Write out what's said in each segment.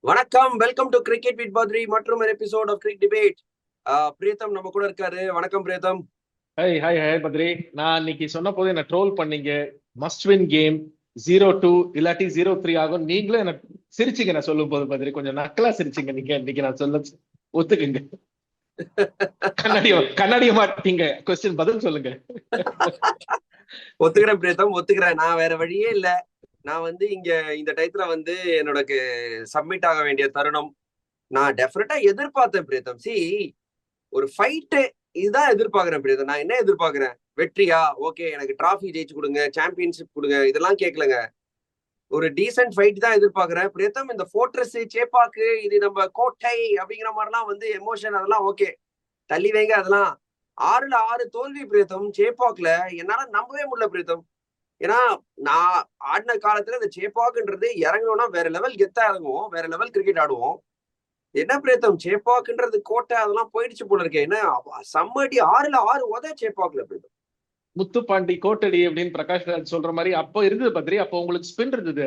வணக்கம், welcome to cricket with Badri மற்றும் ஒரு episode of Kirik debate. Pritam நம்ம கூட இருக்காரு. வணக்கம் Pritam. Hi hi hi Badri. நான் இன்னைக்கு சொன்ன போது என்ன ட்ரோல் பண்ணீங்க. மஸ்ட் வின் கேம் 0-2 இல்லாட்டி 0-3 ஆகும். நீங்களும் என்ன சிரிச்சிங்க நான் சொல்லும் போது பத்ரி. கொஞ்சம் நக்கலா சிரிச்சிங்க நீங்க இன்னைக்கு நான் சொல்ல ஒத்துக்குங்க. கண்ணாடிய மாட்டீங்க. கொஸ்டின் பதில் சொல்லுங்க. ஒத்துக்கிறேன் பிரீத்தம், ஒத்துக்கிறேன். நான் வேற வழியே இல்ல. நான் இங்க இந்த டயத்துல என்னோட சப்மிட் ஆக வேண்டிய தருணம். நான் டெஃபினட்டா எதிர்பார்த்தேன் பிரீத்தம். ஒரு ஃபைட்டு இதுதான் எதிர்பார்க்கிறேன் பிரீத்தம். நான் என்ன எதிர்பார்க்கிறேன்? வெற்றியா? ஓகே, எனக்கு டிராஃபி ஜெயிச்சு கொடுங்க, சாம்பியன்ஷிப் கொடுங்க, இதெல்லாம் கேட்கலங்க. ஒரு டீசென்ட் ஃபைட் தான் எதிர்பார்க்கிறேன் பிரீத்தம். இந்த ஃபோர்ட்ரஸ், சேப்பாக்கு, இது நம்ம கோட்டை அப்படிங்கிற மாதிரிலாம் எமோஷன், அதெல்லாம் ஓகே, தள்ளி வைங்க அதெல்லாம். 6-6 தோல்வி பிரீத்தம் சேப்பாக்ல. என்னால நம்பவே முடியல பிரீத்தம். ஏன்னா நான் ஆடின காலத்துல இந்த சேப்பாக்குன்றது இறங்கணும்னா வேற லெவல் கெத்தா இறங்குவோம், வேற லெவல் கிரிக்கெட் ஆடுவோம். என்ன பிரீத்தம், சேப்பாக்குன்றது கோட்டை அதெல்லாம் போயிடுச்சு போல இருக்கேன். என்ன செம்மடி 6-6 சேப்பாக்குல பிரீத்தம். முத்துப்பாண்டி கோட்டடி அப்படின்னு பிரகாஷ் ராஜ் சொல்ற மாதிரி அப்போ இருந்தது பத்ரி. அப்போ உங்களுக்கு ஸ்பின் இருந்தது,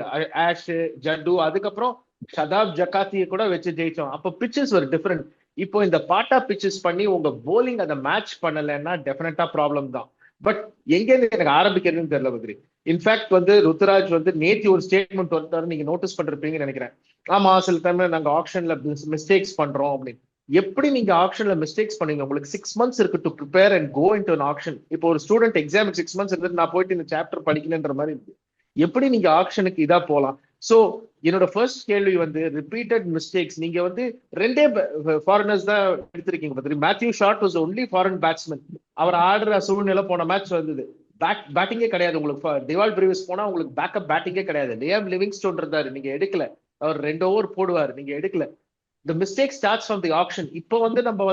ஆஷ், ஜட்டு, அதுக்கப்புறம் ஷதாப் ஜக்காத்திய கூட வச்சு ஜெயிச்சோம். அப்போ பிச்சஸ் ஒரு டிஃபரெண்ட். இப்போ இந்த பாட்டா பிச்சஸ் பண்ணி உங்க போலிங் அதை மேட்ச் பண்ணலைன்னா டெஃபினட்டா ப்ராப்ளம் தான். பட் எங்கேருந்து எனக்கு ஆரம்பிக்கிறதுன்னு தெரியல பத்ரி. இன்ஃபேக்ட் ருத்துராஜ் நேத்தி ஒரு ஸ்டேட்மெண்ட் வந்தாரு, நீங்க நோட்டீஸ் பண்ணிருப்பீங்கன்னு நினைக்கிறேன். ஆமா, சில டைம்ல நாங்க ஆப்ஷன்ல மிஸ்டேக்ஸ் பண்றோம் அப்படின்னு. எப்படி நீங்க ஆப்ஷன்ல மிஸ்டேக்ஸ் பண்ணீங்க? உங்களுக்கு 6 months இருக்கு to prepare and go into an option. இப்போ ஒரு ஸ்டூடெண்ட் எக்ஸாம் 6 months இருக்கு, நான் போயிட்டு இந்த சாப்டர் படிக்கலன்ற மாதிரி இருக்கு. எப்படி நீங்க ஆப்ஷனுக்கு இதா போலாம்? சோ என்னோட ஃபர்ஸ்ட் கேள்வி ரிப்பீட்டட் மிஸ்டேக்ஸ். நீங்க ரெண்டே ஃபாரினர்ஸ் தான் எடுத்திருக்கீங்க பத்தி. Matthew Short was only foreign batsman. அவர் ஆடுற சூழ்நிலை போன மேட்ச் வந்தது. பேட்டிங்கே கிடையாது உங்களுக்கு. டிவால் பிரீவிஸ் போனா உங்களுக்கு பேக்கப் பேட்டிங்கே கிடையாது. லியாம் லிவிங்ஸ்டோன் இருந்தாரு, நீங்க எடுக்கல. அவர் 2 ஓவர் போடுவார், நீங்க எடுக்கல. The mistake starts from the auction. இப்போ நம்ம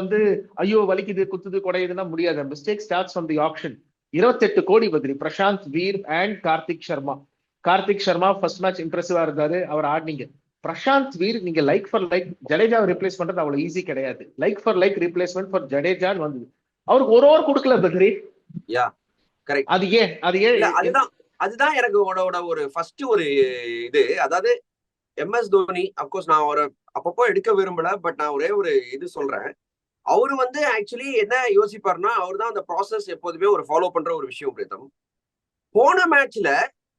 ஐயோ வலிக்குது குத்துது குடையுதுன்னா முடியாது. Mistake starts from the option. 28 கோடி Badri. Prashant Veer and Karthik Sharma. Karthik Sharma first match இம்ப்ரெசிவா இருந்தாரு, அவர் ஆடினீங்க. பிரசாந்த் வீர் நீங்க லைக் ஃபார் லைக் ஜடேஜாவை ரிப்ளேஸ் பண்றது அவ்வளவு ஈஸி கிடையாது. Like for like replacement for ஜடேஜான்னு வந்தது. அவருக்கு ஒரு ஓவர் கொடுக்கல பத்ரி. அது ஏன்? அதுதான் எனக்கு ஒரு ஃபர்ஸ்ட் ஒரு இது. அதாவது MS தோனி, அப்கோர்ஸ் நான் அவரை அப்பப்போ எடுக்க விரும்பல, பட் நான் ஒரே ஒரு இது சொல்றேன். அவரு ஆக்சுவலி என்ன யோசிப்பாருன்னா, அவர் தான் அந்த ப்ராசஸ் எப்போதுமே ஒரு ஃபாலோ பண்ற ஒரு விஷயம் பிரீத்தம். போன மேட்ச்ல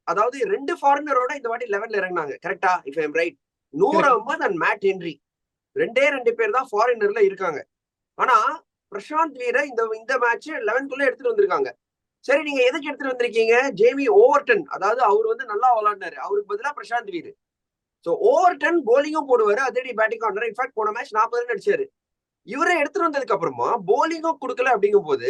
அதாவது 2 ஃபாரினரோட இந்த வாட்டி 11ல இறங்கினாங்க, கரெக்டா? If I am right. Noor Ahmad and Matt Henry, 2 பேர் தான் ஃபாரினர்ல இருக்காங்க. ஆனா பிரசாந்த் வீரை இந்த மேட்ச் 11க்குள்ள எடுத்துட்டு வந்திருக்காங்க. சரி, நீங்க எதுக்கு எடுத்துட்டு வந்திருக்கீங்க? ஜேமி ஓவர்டன், அதாவது அவர் நல்லா விளையாடினாரு, அவருக்கு பதிலா பிரசாந்த் வீர். சோ ஓவர்டன் போலிங்கும் போடுவாரு, அதே பேட்டிங் ஆடுறாரு. இன்ஃபேக்ட் போன மேட்ச் 40 ரன் அடிச்சாரு. இவரை எடுத்துட்டு வந்ததுக்கு அப்புறமா போலிங்கும் கொடுக்கல. அப்படிங்கும் போது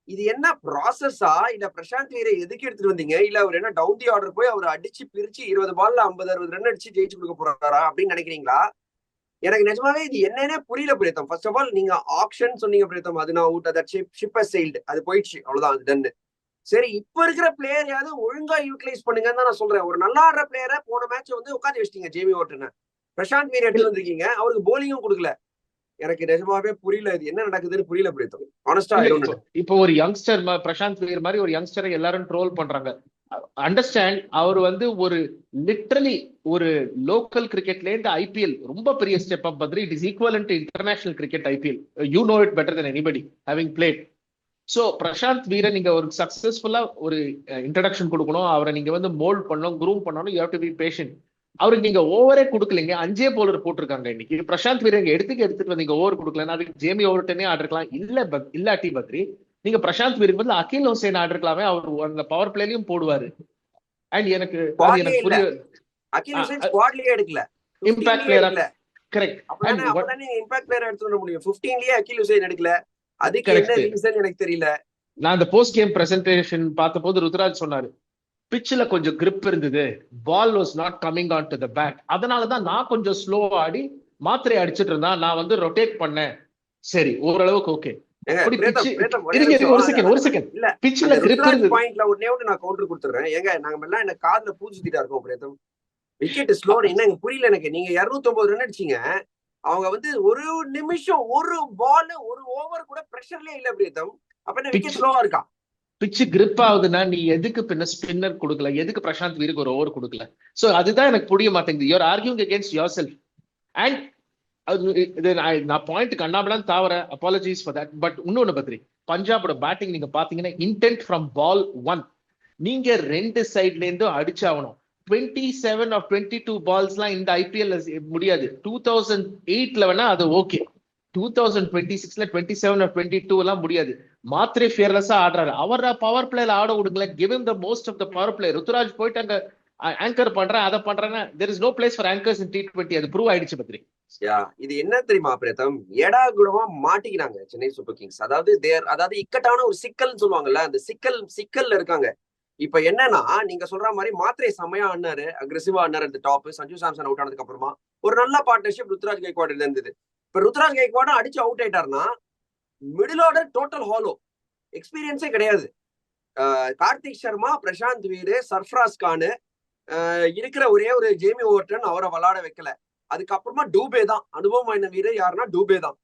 இது என்ன ப்ராசஸா? இல்ல பிரசாந்த் வீரை எதுக்கு எடுத்துட்டு வந்தீங்க? இல்ல அவர் என்ன டவுன் தி ஆர்டர் போய் அவர் அடிச்சு பிரிச்சு 20 பால்ல 50-60 ரன் அடிச்சு ஜெயிச்சு கொடுக்க போறாரா அப்படின்னு நினைக்கிறீங்களா? எனக்கு நிஜமாவே இது என்னன்னே புரியல பிரீத்தம். ஃபர்ஸ்ட் ஆஃப் ஆல், நீங்க ஆப்ஷன் சொன்னீங்க பிரீத்தம், அது நான் அவுட், அது ஷிப் செயில்டு, அது போயிடுச்சு, அவ்வளவுதான், அது டன்னு. சரி, இப்ப இருக்கிற பிளேயரையாவது ஒழுங்கா யூட்டிலைஸ் பண்ணுங்கன்னு தான் நான் சொல்றேன். ஒரு நல்லா ஆடுற பிளேயரை போன மேட்ச் உட்காந்து வச்சிட்டீங்க. ஜேமி ஓட்டன, பிரசாந்த் வீர் எடுத்து வந்திருக்கீங்க, அவருக்கு போலிங்கும் கொடுக்கல. எனக்கு நிஜமாவே புரியல, இது என்ன நடக்குதுன்னு புரியல பிரீத்தம். ஆனஸ்டா இப்போ ஒரு யங்ஸ்டர் பிரசாந்த் வீர் மாதிரி ஒரு யங்ஸ்டரை எல்லாரும் ட்ரோல் பண்றாங்க. அண்டர்ஸ்டாண்ட், அவர் ஒரு லிட்டரலி ஒரு லோக்கல் கிரிக்கெட்ல இருந்து ஐபிஎல் ரொம்ப பெரிய step up Badri. It is equivalent to international cricket IPL. You know it better then anybody having played. So Prashant வீரை நீங்க ஒரு சக்சஸ்ஃபுல்லா ஒரு இன்ட்ரடக்ஷன் கொடுக்கணும், அவரை நீங்க மோல்ட் பண்ணணும், குரூம் பண்ணணும். You have to be patient. அவருக்கு நீங்க ஓவரே கொடுக்கலீங்க, 5 போலர் போட்டிருக்காங்க இன்னைக்கு. பிரசாந்த் வீரை எடுத்துட்டு வந்தீங்க, ஓவர் கொடுக்கலன்னா அதுக்கு ஜேமி ஓவர்டனே ஆடிருக்கலாம். இல்லாட்டி பத்ரி நீங்க பிரசாந்த் வீருக்கு பதில் அகில் ஹுசைன் ஆடிருக்கலாமே, அவர் அந்த பவர் பிளேலையும் போடுவாரு. அண்ட் எனக்கு புரிய அகில் ஹுசைன் ஸ்குவாட்லயே எடுக்கல, இம்பாக்ட் பிளேயரா. கரெக்ட். அப்பதானே இம்பாக்ட் பிளேயரா எடுத்து வர முடியும். 15லயே அகில் ஹுசைன் எடுக்கல, அதுக்கு என்ன ரீசன் எனக்கு தெரியல. நான் அந்த போஸ்ட் கேம் பிரசன்டேஷன் பார்த்த போது ருத்ராஜ் சொன்னாரு, பிட்ச்ல கொஞ்சம் கிரிப் இருந்தது, ball was not coming on to the bat, அதனாலதான் நான் கொஞ்சம் ஸ்லோ ஆடி மாத்திரை அடிச்சிட்டு இருந்தான், நான் ரொட்டேட் பண்ணேன். சரி, ஓரளவுக்கு ஓகே. காதுல பூச்சிட்டா இருக்கோம் பிரேதம். விக்கெட் ஸ்லோ என்ன புரியல எனக்கு. நீங்க 209 ரன் அடிச்சீங்க, அவங்க ஒரு நிமிஷம், ஒரு பால், ஒரு ஓவர் கூட பிரஷர்லயே இல்ல பிரேதம். அப்ப என்ன விக்கெட் ஸ்லோவா இருக்கா? பிச்சு கிரிப் ஆகுதுன்னா நீ எதுக்கு பின்ன ஸ்பின்னர் கொடுக்கல, எதுக்கு பிரசாந்த் வீருக்கு ஒரு ஓவர் கொடுக்கல? சோ அதுதான் எனக்கு புரிய மாட்டேங்குது. You are arguing against yourself. And நான் பாயிண்ட் கண்ணாமலாம் தாவற அப்பாலஜிஸ் ஃபார் தட். பட் இன்னொன்னு பத்ரி, பஞ்சாபோட பேட்டிங் நீங்க பாத்தீங்கன்னா இன்டென்ட் ஃப்ரம் பால் 1 நீங்க ரெண்டு சைட்ல இருந்தும் அடிச்சாகணும். 27 of 22 பால்ஸ்லாம் இந்த ஐபிஎல் முடியாது. 2008ல வேணா அது ஓகே, 2026ல 27 of 22 எல்லாம் முடியாது. மாத்திரை ஃபியர்லெஸ்ஸா ஆடுறாரு. அவர பவர் பிளேல ஆட விடுங்களேன். Give him the most of the power play. Ruturaj போயிட்டு அங்க ஆங்கர் பண்றேன், அதை பண்றேன்னா there is no place for anchors in T20. அது ப்ரூவ் ஆயிடுச்சு பத்ரி. இது என்ன தெரியுமா பிரதம், ஏடா குடமா மாட்டிக்கிறாங்க சென்னை சூப்பர் கிங்ஸ். அதாவது இக்கட்டான ஒரு சிக்கல் சொல்லுவாங்கல்ல, அந்த சிக்கல்ல இருக்காங்க. இப்ப என்னன்னா, நீங்க சொல்ற மாதிரி மாத்திரை செமையா ஆடினாரு, அக்ரெசிவா ஆடினாரு அந்த டாப். சஞ்சு சாம்சன் அவுட் ஆனதுக்கு அப்புறமா ஒரு நல்ல பார்ட்னர்ஷிப் ருத்ராஜ் கைக்வாட் இருந்தது. இப்ப ருத்ராஜ் கைக்வாட் அடிச்சு அவுட் ஆயிட்டாருன்னா மிடில் ஆர்டர் டோட்டல் ஹாலோ, எக்ஸ்பீரியன்ஸே கிடையாது. கார்த்திக் சர்மா, பிரசாந்த் வீர், சர்ஃப்ராஸ் கான், இருக்கிற ஒரே ஒரு ஜேமி ஓவர்டன் அவரை விளையாட வைக்கல. அதுக்கப்புறமா டூபே தான் அனுபவம் வாய்ந்த வீரர். யாருன்னா டூபே தான்.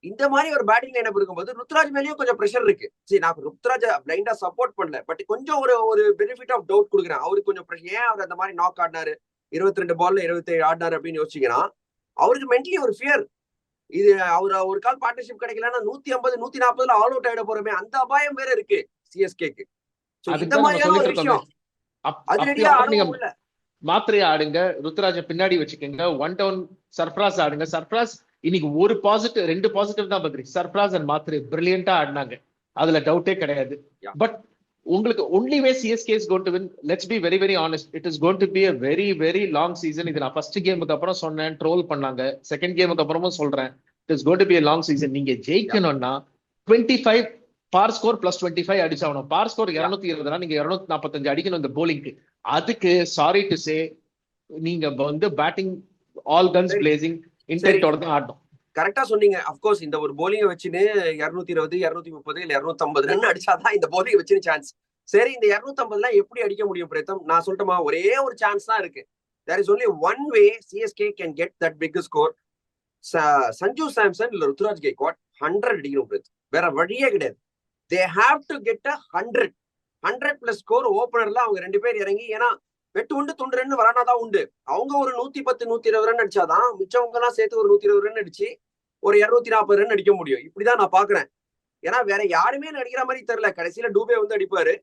இந்த மாதிரி ஒரு பேட்டிங் லைனப் இருக்கும்போது ருத்ராஜ் மேலேயும் கொஞ்சம் ப்ரெஷர் இருக்கு. சரி, நான் ருத்ராஜ் பிளைண்டா சப்போர்ட் பண்ணல, பட் கொஞ்சம் ஒரு பெனிஃபிட் ஆஃப் டவுட் கொடுக்குறேன். அவருக்கு கொஞ்சம் ப்ரெஷர். ஏன் அவர் அந்த மாதிரி நாக் ஆடினாரு, 22 பால்ல 27 ஆடினாரு அப்படின்னு யோசிச்சீங்கன்னா, அவருக்கு மென்டலி ஒரு ஃபியர். இது அவர் ஒரு கால் பார்ட்னர்ஷிப் கிடைக்கலன்னா 150 140 ஆல் அவுட் ஆயிட போறோமே, அந்த அபாயம் வேற இருக்கு சிஎஸ்கேக்கு. இந்த மாதிரியான ஒரு விஷயம் அதிரடியா ஆடவும் இல்ல. மாத்திரையா ஆடுங்க, ருத்ராஜ பின்னாடி வச்சுக்கோங்க, 1 டவுன் சர்ஃப்ராஸ் ஆடுங்க. சர்ஃப்ராஸ் இன்னைக்கு ஒரு பாசிட்டிவ் 2 பாசிட்டிவ் தான் பத்ரி. சர்ஃப்ராஸ் அண்ட் மாத்திரை பிரில்லியண்டா ஆடினாங்க, அதுல டவுட்டே கிடையாது. பட் உங்களுக்கு only way CSK is going to win. Let's be very very honest, it is going to be a very very long season. இது நான் ஃபர்ஸ்ட் கேமுக்கு அப்புறம் சொன்னேன், ட்ரோல் பண்ணாங்க. செகண்ட் கேமுக்கு அப்புறமும் சொல்றேன், it is going to be a long season. நீங்க ஜெயிக்கணும்னா 25 பார் ஸ்கோர் பிளஸ் 25 அடிச்சாகணும். பார் ஸ்கோர் 220, நீங்க 245 அடிக்கணும் இந்த போலிங்க்கு. அதுக்கு சாரி டு சே, நீங்க வந்து பேட்டிங் ஆல் கன்ஸ் பிளேசிங் இன்டென்ட்டோட தான் ஆடணும். கரெக்டா சொன்னீங்க. அப்கோர்ஸ் இந்த ஒரு போலிங்கை வச்சுன்னு 220 230 இல்ல 250 ரன் அடிச்சாதான் இந்த போலிங்கை வச்சுன்னு சான்ஸ். சரி, இந்த 250 எப்படி அடிக்க முடியும் பிரேத்தம்? நான் சொல்லட்டுமா, ஒரே ஒரு சான்ஸ் தான் இருக்கு. There is only one way CSK can get that big score. Sanju Samson இல்ல ருத்துராஜ் கைக்வாட் 100 அடிக்கணும் பிரேத், வேற வழியே கிடையாது. They have to get 100 plus score. ஓபனர்ல அவங்க 2 பேர் இறங்கி, ஏன்னா வெட்டு உண்டு துண்டு ரன் வரானாதான் உண்டு. அவங்க ஒரு 110 120 ரன் அடிச்சாதான் மிச்சவங்க எல்லாம் சேர்த்து ஒரு 120 ரன் அடிச்சு ஒரு 240 ரன் அடிக்க முடியும். இப்படிதான் நான் பாக்குறேன். ஏன்னா வேற யாருமே அடிக்கிற மாதிரி தெரியல. கடைசியில டூபே வந்து அடிப்பாரு,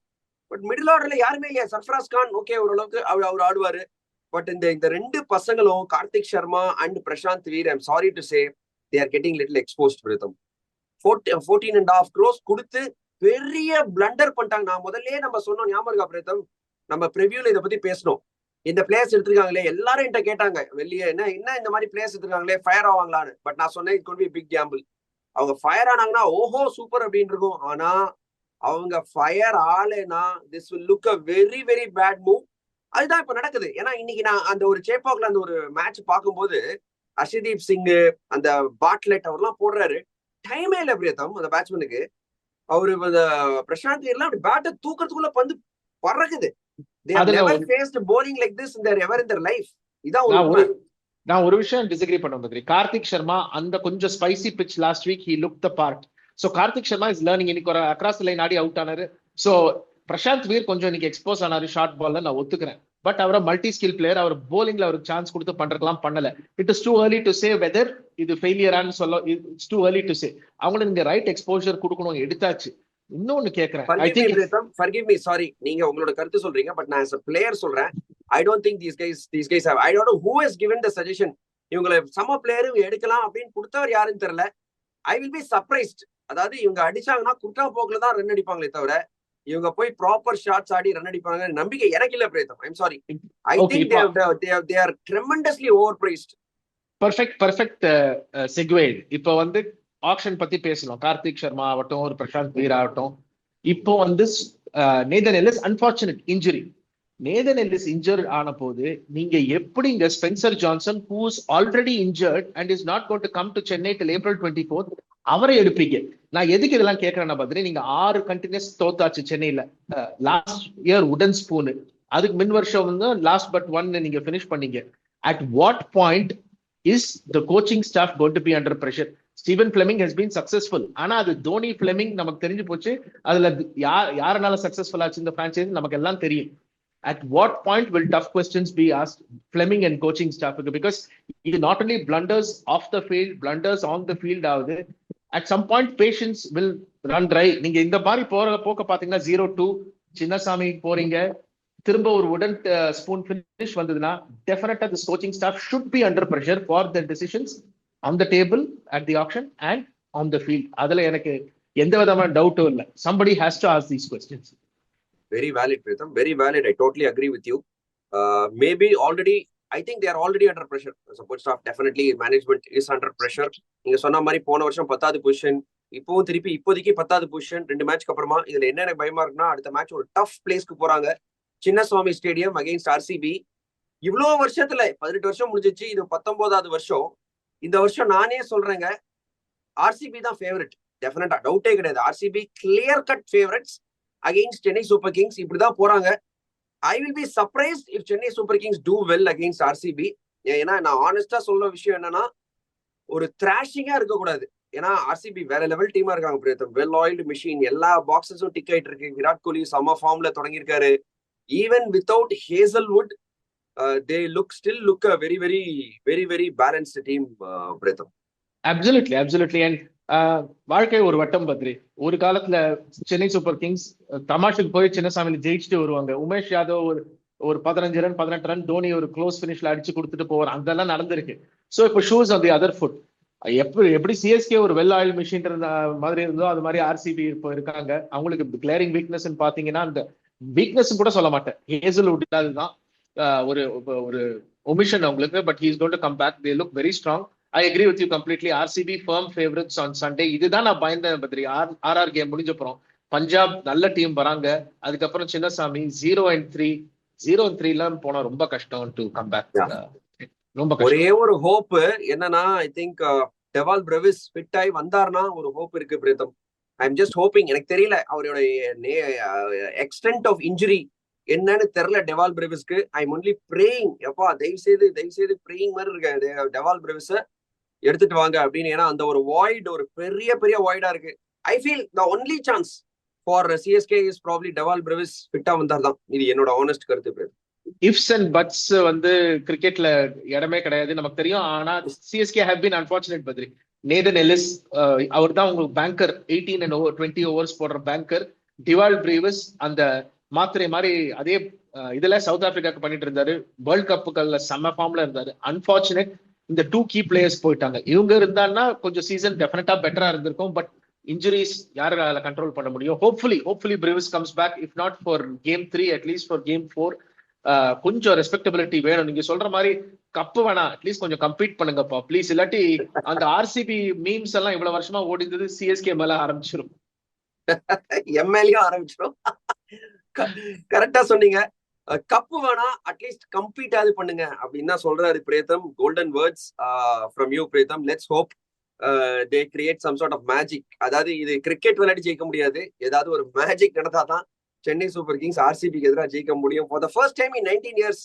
பட் மிடில் ஆர்டர்ல யாருமே இல்லையா. சர்ஃப்ராஸ் கான் ஓகே, ஓரளவுக்கு அவர் ஆடுவாரு. பட் இந்த 2 பசங்களும், Kartik Sharma and Prashant Veer, I'm sorry to say, they are getting little exposed பிரதம். 14.5 crores கொடுத்து பெரிய பிளண்டர் பண்ணிட்டாங்க. நான் முதல்ல நம்ம சொன்னோம், ஞாபகம் இருக்கா பிரதம்? நம்ம ப்ரிவியூல இதை பத்தி பேசணும். இந்த பிளேயர்ஸ் எடுத்துருக்காங்களே, எல்லாரும் என்கிட்ட கேட்டாங்க வெளியே, என்ன இந்த மாதிரி பிளேயர்ஸ் எடுத்துருக்காங்களே, ஃபயர் ஆவாங்களான்னு. பட் நான் சொன்னேன், it could be big gamble. அவங்க ஃபயர் ஆனாங்கன்னா ஓஹோ சூப்பர் அப்படின்னு இருக்கும். ஆனா அவங்க ஃபயர் ஆலேனா this will look a very very bad move. அதுதான் இப்ப நடக்குது. ஏன்னா இன்னைக்கு நான் அந்த ஒரு சேப்பாக்ல அந்த ஒரு மேட்ச் பார்க்கும்போது, அர்ஷதீப் சிங், அந்த பாட்லெட் அவர்லாம் போடுறாரு. டைமே இல்லை பிரியதம் அந்த பேட்ஸ்மேனுக்கு. அவரு பிரசாந்த் வீர்லாம் அப்படி பேட்டை தூக்கிறதுக்குள்ள பந்து பறக்குது. நான் ஒரு விஷயம் டிஸ்அக்ரி பண்ண, கார்த்திக் சர்மா அந்த கொஞ்சம் spicy pitch last week he look the part. So Karthik Sharma is learning. இன்னைக்கு ஒரு அக்ராஸ் லைன் ஆடி அவுட் ஆனாரு. சோ பிரசாந்த் வீர் கொஞ்சம் இன்னைக்கு எக்ஸ்போஸ் ஆனாரு ஷார்ட் பால்ல, நான் ஒத்துக்கிறேன். பட் அவரை மல்டி ஸ்கில் பிளேயர், அவர் போலிங்ல அவருக்கு சான்ஸ் கொடுத்து பண்றதுலாம் பண்ணல. It is too early to say weather இது ஃபெயிலியரான்னு சொல்ல. It's too early to say. அவங்களுக்கு நீங்க ரைட் எக்ஸ்போஷர் கொடுக்கணும், எடுத்தாச்சு. இன்னொன்னு கேக்குறேன், சாரி நீங்க உங்களோட கருத்து சொல்றீங்க, பட் நான் as a player சொல்றேன், I don't think these guys have, I don't know who has given the suggestion. இவங்களை சம பிளேயர் எடுக்கலாம் அப்படின்னு கொடுத்தவர் யாருன்னு தெரியல. I will be surprised. அதாவது இவங்க அடிச்சாங்கன்னா குட்டா போக்குல தான் ரன் அடிப்பாங்களே தவிர, இவங்க போய் ப்ராப்பர் ஷாட்ஸ் ஆடி ரன் அடிப்பாங்க நம்பிக்கை எனக்கு இல்ல Preetham. I'm sorry. I think they are tremendously overpriced. Perfect segue. இப்போ வந்து ஆக்ஷன் பத்தி பேசணும். கார்த்திக் சர்மா ஆகட்டும், ஒரு பிரசாந்த் வீர் ஆகட்டும். இப்போ வந்து Nathan Ellis unfortunate injury. Nathan Ellis injured ஆன போது நீங்க எப்படி இங்க Spencer Johnson who is already injured and is not going to come to Chennai till April 24th அவரை எடுப்பீங்க? நான் எதுக்கு இதெல்லாம் கேட்கறேன்னா பத்ரி, நீங்க 6 கண்டினியூஸ் தோத்தாச்சு சென்னையில. லாஸ்ட் இயர் உடன் ஸ்பூனு, அதுக்கு முன் வருஷம் வந்து லாஸ்ட் பட் 1 நீங்க பினிஷ் பண்ணீங்க. At what point is the coaching staff going to be under pressure? Steven Fleming has been successful. ஆனா அது தோனி பிளெமிங் நமக்கு தெரிஞ்சு போச்சு. அதுல யாருனால சக்சஸ்ஃபுல் ஆச்சு இந்த பிரான்சைஸ் நமக்கு எல்லாம் தெரியும். at what point will tough questions be asked Fleming and coaching staff? Because he not only blunders off the field, blunders on the field ஆகுது. At some point patience will run dry. நீங்க இந்த மாதிரி போக்க பாத்தீங்கன்னா 0-2 சின்னசாமி போறீங்க, திரும்ப ஒரு உடன் ஸ்பூன் finish வந்ததுன்னா definitely this coaching staff should be under pressure for their decisions on the table, at the auction and on the field. அதுல எனக்கு எந்த விதமான டவுட்டும் இல்லை. Somebody has to ask these questions. Very valid, Pritham. Very valid. I totally agree with you. Maybe already, I think they are already under pressure. Support staff, definitely management is under pressure. நீங்க சொன்ன மாதிரி போன வருஷம் 10th position, இப்போவும் திருப்பி இப்போதைக்கு 10th position, 2 மேட்ச்க்கு அப்புறமா இதுல என்ன பயமா இருக்குன்னா அடுத்த மேட்ச் ஒரு டஃப் பிளேஸ்க்கு போறாங்க, சின்னசுவாமி ஸ்டேடியம் அகைன்ஸ்ட் ஆர்சிபி. இவ்வளோ வருஷத்துல 18 வருஷம் முடிஞ்சிச்சு, இது 19வது வருஷம். இந்த வருஷம் நானே சொல்றேங்க, ஆர்சிபி தான் ஃபேவரட். டெஃபினட்டா டவுட்டே கிடையாது. RCB clear cut favourites against Chennai Super Kings. இப்படிதான் போறாங்க. I will be surprised if Chennai Super Kings do well against RCB. ஏன்னா நான் ஆனஸ்டா சொல்ற விஷயம் என்னன்னா, ஒரு த்ராஷிங்கா இருக்கக்கூடாது. ஏன்னா ஆர்சிபி வேற லெவல் டீமா இருக்காங்க பிரேத்தம். வெல் ஆயில்டு மிஷின், எல்லா பாக்ஸஸும் டிக் ஆயிட்டு இருக்கு. விராட் கோலி சம்ம ஃபார்ம்ல தொடங்கியிருக்காரு. Even without Hazlewood they still look a very very very very balanced team, பிரேத்தம். Absolutely. And வாழ்க்கை ஒரு வட்டம் பத்ரி. ஒரு காலத்துல சென்னை சூப்பர் கிங்ஸ் தமாஷுக்கு போய் சின்னசாமியில ஜெயிச்சுட்டு வருவாங்க. உமேஷ் யாதவ் ஒரு 15 ரன் 18 ரன், தோனி ஒரு க்ளோஸ் பினிஷ்ல அடிச்சு கொடுத்துட்டு போவார். அதெல்லாம் நடந்திருக்கு. ஸோ இப்போ shoes on the other food. எப்படி சிஎஸ்கே ஒரு வெல் ஆயில் மிஷின் இருந்த மாதிரி இருந்தோ அது மாதிரி ஆர்சிபி இப்போ இருக்காங்க. அவங்களுக்கு கிளேரிங் வீக்னஸ் பாத்தீங்கன்னா, அந்த வீக்னஸ் கூட சொல்ல மாட்டேன், ஹேசல்வுட் இல்லாததுதான் ஒரு ஒமிஷன் அவங்களுக்கு. But he is going to come back. They look very strong. I agree with you completely. RCB firm favorites on Sunday. இதுதான் நான் பயந்தேன் பத்ரி. ஆர்ஆர் கேம் முடிஞ்சப்புறம் பஞ்சாப் நல்ல டீம் வராங்க, அதுக்கப்புறம் சின்னசாமி 0-3 போனா ரொம்ப கஷ்டம் டு கம் பேக். ரொம்ப கஷ்டம். ஒரே ஒரு ஹோப் என்னன்னா, I think Dewald Brevis fit ஆகி வந்தார்னா ஒரு ஹோப் இருக்கு Preetham. I am just hoping. எனக்கு தெரியல அவரோட எக்ஸ்டென்ட் ஆஃப் இன்ஜுரி என்னன்னு தெரியல டெவால் பிரவிஸ்க்கு. ஐ எம் ஒன்லி பிரேயிங், எப்பா தயவு செய்து பிரேயிங் மாதிரி இருக்கேன், டெவால் பிரவிஸ் எடுத்துட்டு வாங்க அப்படின்னு. ஏன்னா அந்த ஒரு வாய்ட், ஒரு பெரிய வாய்டா இருக்கு. I feel the only chance for CSK is probably Dewald Brevis ஃபிட்டா வந்தார் தான். இது என்னோட ஆனஸ்ட் கருத்து. இஃப்ஸ் அண்ட் பட்ஸ் கிரிக்கெட்ல இடமே கிடையாது, நமக்கு தெரியும். ஆனா CSK have been unfortunate Badri. Nathan Ellis அவர் தான் உங்களுக்கு பேங்கர், 18 and 20 overs போடுற பேங்கர். டிவால் பிரீவஸ் அந்த மாத்திரை மாதிரி அதே இதுல சவுத் ஆப்பிரிக்காக்கு பண்ணிட்டு இருந்தாரு. வேர்ல்ட் கப்புகள்ல செம்ம ஃபார்ம்ல இருந்தாரு. அன்பார்ச்சுனேட் இந்த 2 key players போயிட்டாங்க. இவங்க இருந்தாங்கன்னா கொஞ்சம் சீசன் டெஃபினட்டா பெட்டரா இருந்திருக்கும். பட் இன்ஜுரிஸ் யாரால கண்ட்ரோல் பண்ண முடியும்? Hopefully Brevis comes back. If not for game 3, at least for game 4. கொஞ்சம் ரெஸ்பெக்டபிலிட்டி வேணும். நீங்க சொல்ற மாதிரி கப்பு வேணாம், அட்லீஸ்ட் கொஞ்சம் கம்பீட் பண்ணுங்கப்பா ப்ளீஸ். இல்லாட்டி அந்த ஆர்சிபி மீம்ஸ் எல்லாம் இவ்வளவு வருஷமா ஓடிந்தது சிஎஸ்கே மேல ஆரம்பிச்சிடும், எம்எல்ஏ ஆரம்பிச்சிடும். கரெக்டா சொன்னீங்க. கப்பு வேணா, அட்லீஸ்ட் கம்பீட் ஆது பண்ணுங்க அப்படின்னு தான் சொல்றாரு Preetham. Golden words from you Preetham. Let's hope they create some sort of magic. அதாவது இது கிரிக்கெட் விளையாடி ஜெயிக்க முடியாது, ஏதாவது ஒரு மேஜிக் நடந்தாதான் சென்னை சூப்பர் கிங்ஸ் ஆர்சிபிக்கு எதிராக ஜெயிக்க முடியும். For the first time in 19 years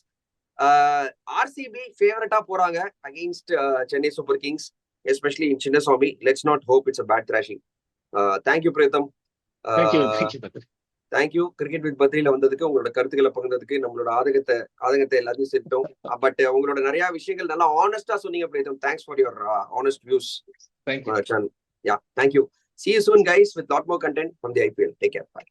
RCB ஃபேவரட்டா போறாங்க against Chennai super kings, especially in Chinnaswamy. Let's not hope it's a bad thrashing. Thank you Preetham. Thank you cricket with பத்ரியில வந்ததுக்கு, உங்களோட கருத்துக்களை பகிர்ந்ததுக்கு. நம்மளோட ஆதங்கத்தை எல்லாத்தையும் சேர்த்தோம். பட் உங்களோட நிறைய விஷயங்கள் நல்லா ஆனஸ்டா சொன்னீங்க Preetham. Thanks for your honest views. Thank you. Yeah, thank you. See you soon guys with lot more content from the IPL. Take care. Bye.